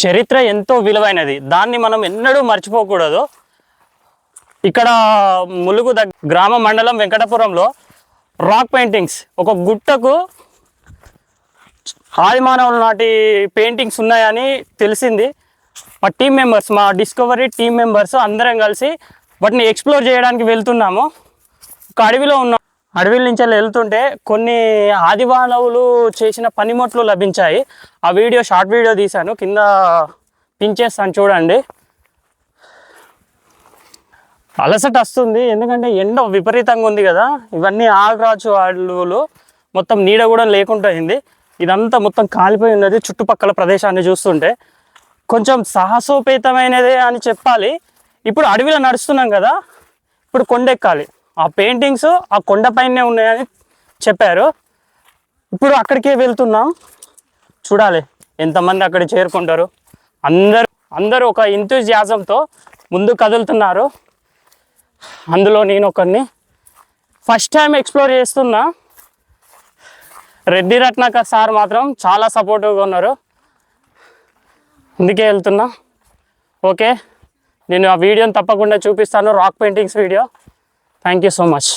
చరిత్ర ఎంతో విలువైనది, దాన్ని మనం ఎన్నడూ మర్చిపోకూడదు. ఇక్కడ ములుగు గ్రామ మండలం వెంకటపురంలో రాక్ పెయింటింగ్స్, ఒక గుట్టకు ఆదిమానవుల నాటి పెయింటింగ్స్ ఉన్నాయని తెలిసింది. మా టీం మెంబర్స్, మా డిస్కవరీ టీం మెంబర్స్ అందరం కలిసి వాటిని ఎక్స్ప్లోర్ చేయడానికి వెళ్తున్నాము. ఒక అడవిలో ఉన్నాం. అడవిల నుంచి వెళ్తుంటే కొన్ని ఆదిమానవులు చేసిన పనిముట్లు లభించాయి. ఆ వీడియో, షార్ట్ వీడియో తీశాను, కింద పిన్ చేస్తాను చూడండి. అలసట వస్తుంది, ఎందుకంటే ఎండ విపరీతంగా ఉంది కదా. ఇవన్నీ ఆల్రాజు అడవులు, మొత్తం నీడ కూడా లేకుండా అయింది. ఇదంతా మొత్తం కాలిపోయి ఉన్నది. చుట్టుపక్కల ప్రదేశాన్ని చూస్తుంటే కొంచెం సాహసోపేతమైనదే అని చెప్పాలి. ఇప్పుడు అడవిలో నడుస్తున్నాం కదా, ఇప్పుడు కొండెక్కాలి. ఆ పెయింటింగ్స్ ఆ కొండపైనే ఉన్నాయని చెప్పారు. ఇప్పుడు అక్కడికే వెళ్తున్నాం. చూడాలి ఎంతమంది అక్కడ చేరుకుంటారు. అందరూ ఒక ఎంతూజియాజంతో ముందు కదులుతున్నారు. అందులో నేను ఒకరిని. ఫస్ట్ టైం ఎక్స్ప్లోర్ చేస్తున్నా. రెడ్డి రత్నాకర్ సార్ మాత్రం చాలా సపోర్టివ్గా ఉన్నారు, అందుకే వెళ్తున్నా. ఓకే, నేను ఆ వీడియోని తప్పకుండా చూపిస్తాను, rock paintings video. Thank you so much.